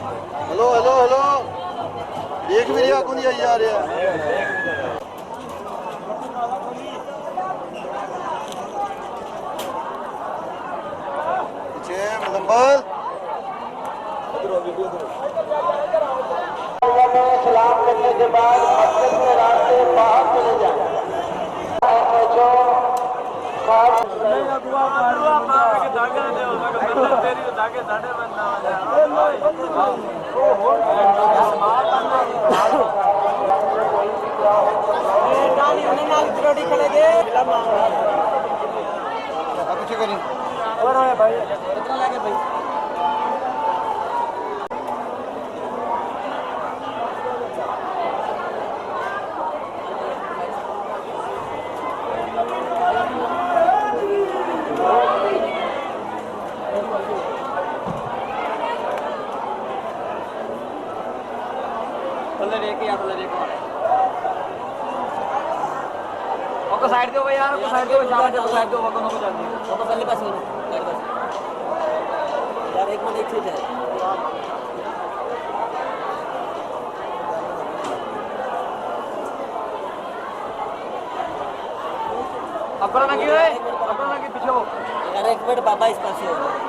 hello hello hello देख भी रहा कौन जा रहा है पीछे मुजम्मल सलाम करने के बाद मस्जिद में रास्ते बाहर चले जाए जो पीछे करी भाई कितना लगे भाई साइड दो भाई यार साइड दो साइड दो को जल्दी वो तो पहले पास यार एक मिनट एक चीज है अपना ना क्यों है अपना ना के पीछे हो यार एक मिनट बाबा इस पास हो